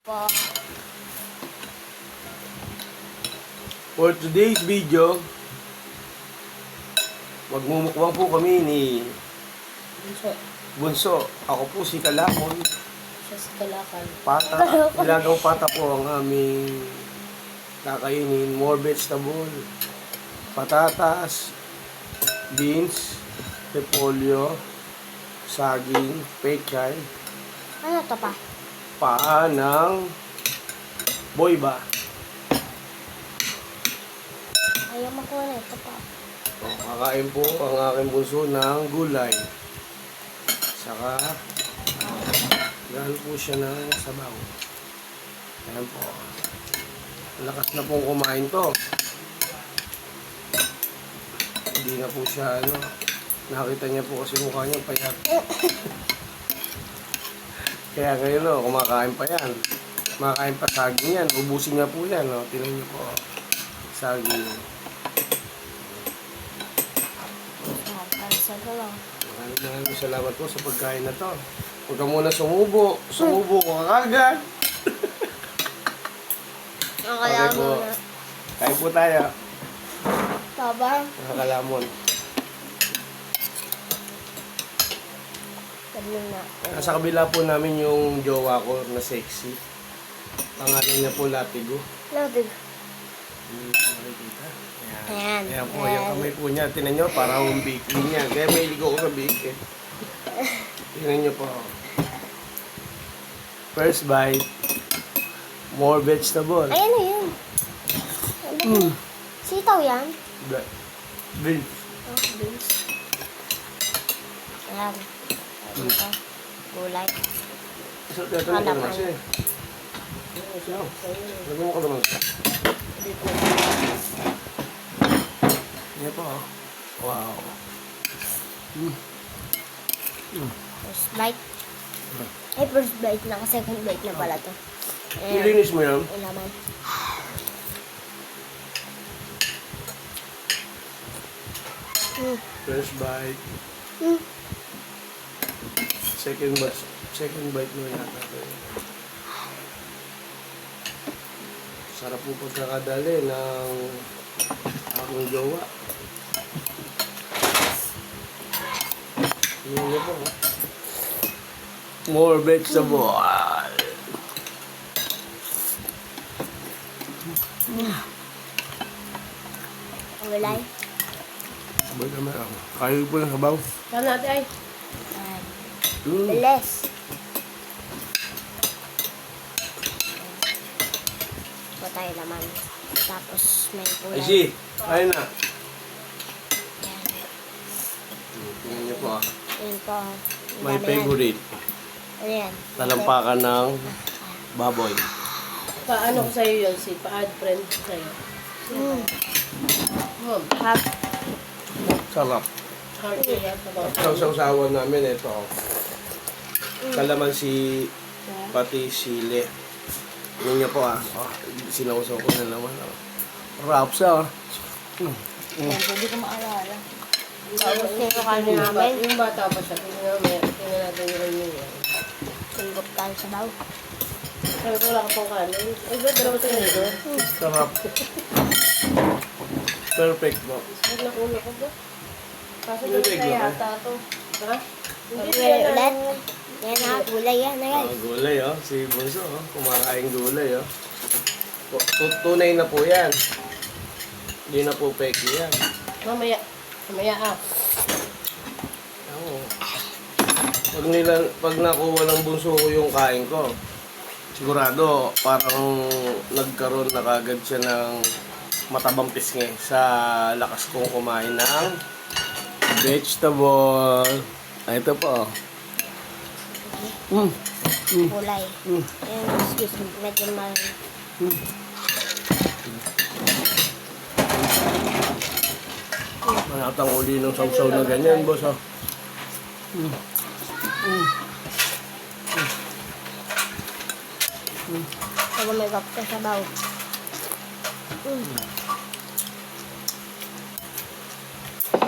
Po. For today's video, magmumukbang po kami ni Bunso. Ako po si Kalakon. Siya si Kalakan. Pata. Ilagaw pata po ang aming kakainin. More vegetable. Patatas, beans, repolyo, saging, pechay, Ano to pa? paa ng boyba. Ayaw makuha na ito pa. Kakain po ang aking bunso ng gulay. Saka, gano'n po siya ng sabaw. Ayan po. Lakas na pong kumain to. Hindi na po siya, nakita niya po kasi mukha niya payat. Kaya ngayon, kumakain pa yan. Kumakain pa saging yan. Ubusin niya po yan. Tingnan niyo po. Saging. Para sa galaw. Maraming salamat po sa pagkain na to. Huwag ka muna sumubo. Sumubo ko kagad. Ang Okay kalamon po. na. Kain po tayo. Tabang. Nakakalamon. Ganun na. Sa kabila po namin yung jowa ko na sexy. Pangalan niya po Latigo. Loaded. Makikita. Ayan. Ayan po, yung kamay po niya. Tinan niyo, parang yung bakery niya. Kaya may ligo ko sa bakery. Tinan niyo po. First bite. More vegetable. Ay, ano yun? Ano? Sitaw yan? Beef. Oh, beans. Ayan. Ano ito? Gulay. So, ito na naman siya. Lagyan mo ka naman siya. Yan po. Wow. First bite. Ay, first bite na. Second bite na pala to. Ayan. Ilinis mo yan. Ang laman. First bite. Mm. Second bite mo yata. Sarap po pagkakadali ng aking jowa. Yun niyo po. More vegetable. Ang gulay. Sabay naman ako. Kayo po ng sabaw. Saan natin ay? Ayan. Mm. Bilis. Ito tayo laman. Tapos may Ay, kulay. si. Ayun na. Ayan. Tingnan niyo po. Ayan po. Ang My dami yan. favorite. Ano yan? Talampakan ng baboy. Paano ko sa'yo yun, si pa-add friend ko sa'yo. Hap. Sarap. Heart ko yan. Ang sausawan namin ito. Kalamansi, pati sili. Yun niyo po Oh, sinausaw ko na naman. Rap siya. Hindi ko maalala. Tapos nito kami namin. Yung bata pa siya, tingnan natin yung kanya yan. Singgot tayo sa baw. Sabi ko wala ka pong kanin. Ay, ba't dalawa ito nito? Sarap. Perfect mo. Ba't nakulo ko ba? Kaso Hindi, doon na bigla ka. yata to. Ha? Hindi Gulay yan ulit. ang... Yan na, gulay yan na yan. Gulay Si Bunso kumakain gulay Tunay na po yan. Hindi na po peki yan. Mamaya. Mamaya Oo. Pag nakuha ng bunso ko yung kain ko, sigurado parang nagkaroon na kagad siya ng matabang pisngi sa lakas kong kumain ng vegetable. Ito po. Gulay. Ayan, excuse me. Medyo mal... Manatang uli ng sausaw na ganyan, boss. Pag may ka sa baw.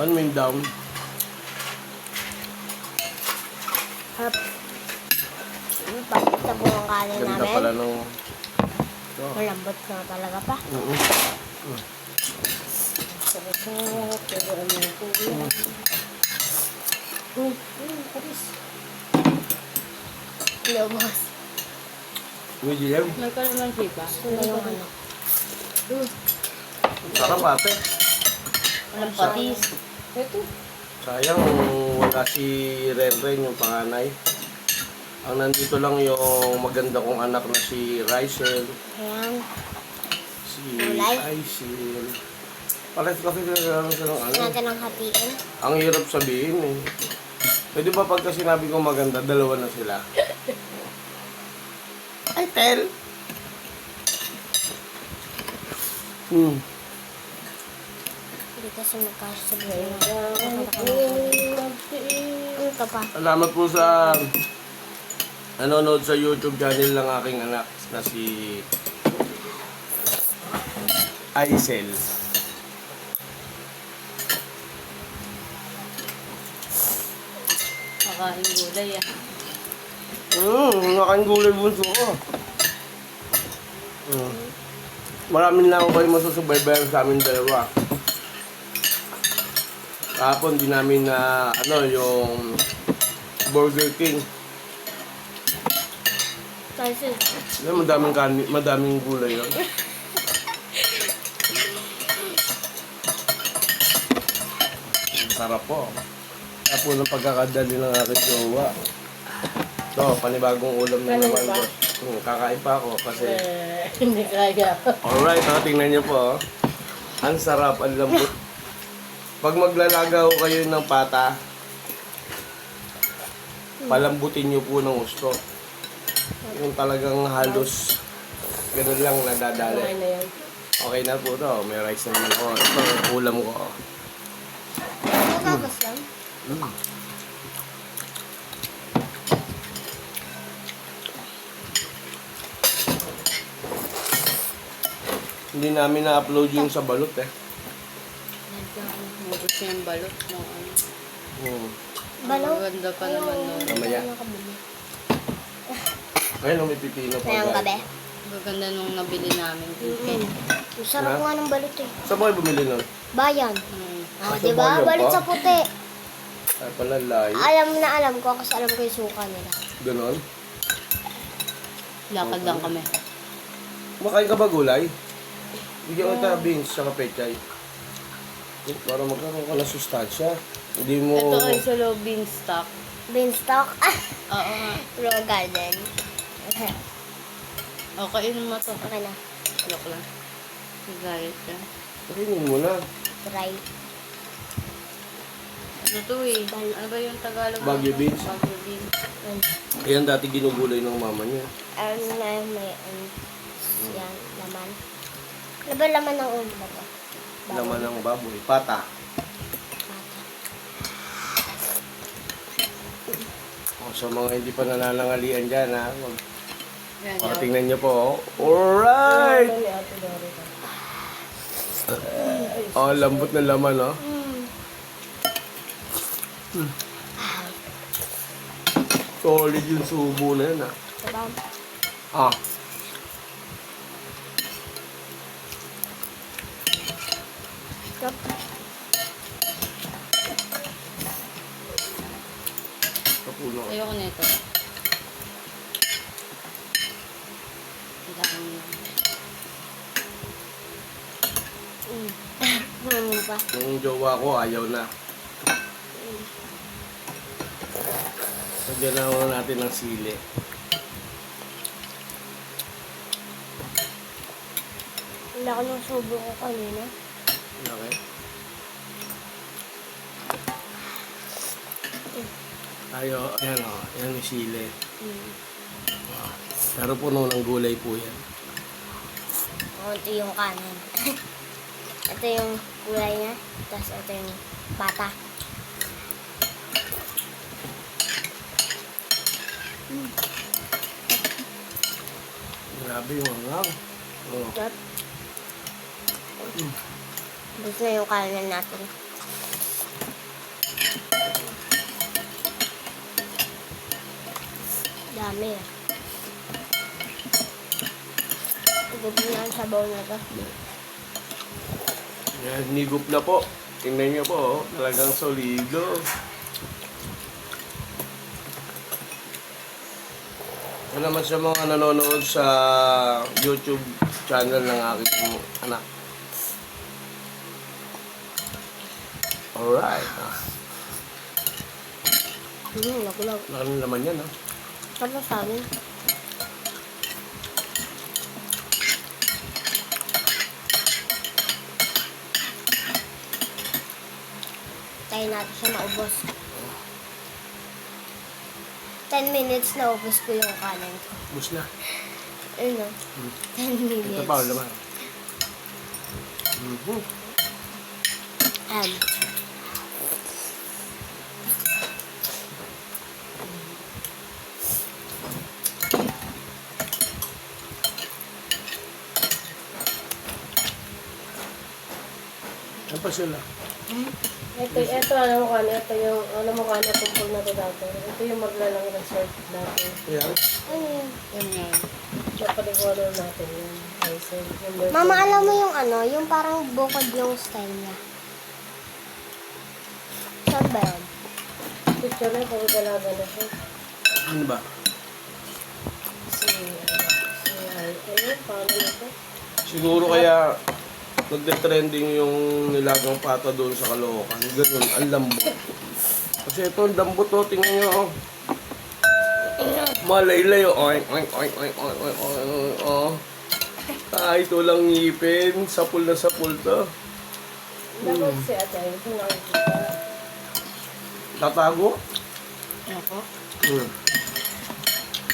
Ano yung down? Hap. Bakit na po ang kanin Ganda namin? pala ng... Ito. Malambot na talaga pa. Mm-mm. Sarap na. Pero ano yung kuya. Paris. Lobos. Medium. May kalamansi pa. Ito na yung ano. Sarap ate. Walang patis. Ito. Sayang wala si Renren yung panganay. Ang nandito lang yung maganda kong anak na si Rysel, Ayan. si Kulay. Aisil. Pares kasi lang silang ano. Natin ang hatiin. Ang hirap sabihin eh. Pwede ba pagka sinabi ko maganda, dalawa na sila? Ay, Tel! Hindi kasi magkasabay na. Ano ka pa? Salamat po sa nanonood sa YouTube channel ng aking anak na si Aisel. Kakain gulay ah. Nakain gulay bunso ko. Maraming lang ako kayo masusubaybayan sa amin dalawa. Kahapon di namin na yung Burger King. Kasi, Madaming gulay yun. Sarap po. Kaya po ng pagkakadali ng aking jowa. Ito, panibagong ulam na naman po. Kakain pa ako kasi... Hindi kaya. Alright, tingnan niyo po. Ang sarap, ang lambot. Pag maglalagaw kayo ng pata, palambutin niyo po ng gusto. Yung talagang halos ganun lang nadadali. Kumain na yan. Okay na po to. May rice na naman ko. Ito ang ulam ko. matapos lang. Hindi namin na-upload yung sa balot eh. Mabot niya yung balot ng ano. Balot? Ang ganda pa naman nun. Mamaya. Ayun, may pipino pa. Ngayong gabi. Ang ganda nung nabili namin. Chicken. Ang sarap Ha? nga ng balot eh. Saan mo kayo bumili nun? Bayan. Mm. Oh, Sa di ba? bayan Balot pa? sa puti. Ay pala, layo. Alam ko kasi alam ko yung suka nila. Ganon. Lakad lang kami. Kumakain ka ba gulay? Bigyan kita beans sa pechay. Para magkaroon ka ng sustansya. Hindi mo... Ito ay solo bean stock. Beanstalk. Ah! Oo nga. Raw garden. O, kainin mo to. Okay na. Look lang. Nagayat ka. Pakinin mo na. Try. Ano to eh? Ano ba yung Tagalog? Baguio beans? Baguio beans. Ayan dati ginugulay ng mama niya. Ano na may yan, laman. Ano ba laman ng ulo ba to? Laman ng baboy. Pata. O, sa mga hindi pa nananangalian dyan ha. Yan, O, yan. tingnan niyo po. Alright! Oh, lambot na laman oh. Solid yung subo na yan ah. Diba? Ah. Yup. Kapulo. Ayoko nito. Ang dami na. Ano pa? Yung jowa ko ayaw na. Sagyan na natin ng sili. Wala ko ng subo ko kanina. Okay. Tayo, ayan o. Ayan yung sili. Pero puno ng gulay po yan. Ito yung kanin. Ito yung kulay niya. Tapos ito yung pata. Grabe yung hangaw. Oh. Yup. Gusto na yung kanin natin. Dami ah. Higup na ang sabaw na to. Yan, nigup na po. Tingnan niyo po, oh. Talagang solido. Ito naman sa mga nanonood sa YouTube channel ng aking anak. Alright. Lagulag. Ano naman yan, ha? Ano sa amin? Tayo natin siya maubos. 10 minutes na ubos ko yung kanin ko. Bus na. Ayun o. 10 minutes. Ito pa, laman. Mhm. Um, Ano pa sila? Ito, alam mo kano, ito yung, alam mo kano, tumpol na ito dati. Ito yung maglalang ng shirt dati. Ayan. ano yun? Yun nga. Napaliguano natin yun. Ay, so, yung version- Mama, alam mo yung ano, yung parang bukod yung style niya. Saan ba yun? Picture na, pag dalaga na siya. Ano ba? Ayun, paano ito? Siguro kaya nagde-trending yung nilagang pata doon sa Caloocan. Ganun, ang lambot. Kasi ito, ang lambot to. Tingnan nyo, oh. Malaylay, oh. Oink, oink, oink, oink, oink, oink, oink, oh. Kahit walang ngipin, sapul na sapul to. Dapat si Ate, ito nakikita. Tatago? Ako? Hmm.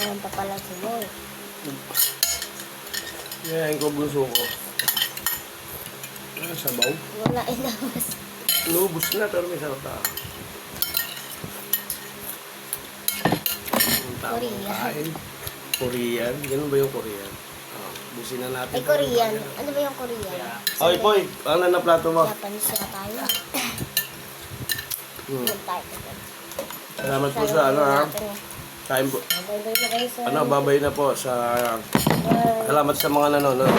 Ayan pa pala si Boy. Yan ko bunso ko. Ah, sabaw. Wala inabas. Lubos na, pero may sarap na. Korean. Korean? Ganun ba yung Korean? Ah, busin na natin. Ay, Korean. Ano ba yung Korean? Oy, Poy, ano na plato mo? Japanese na tayo. Hmm. Yun tayo. Salamat po sa ano ha. Time po. Bye-bye na kayo sa... Ano, babay na po sa... Salamat sa mga nanonood.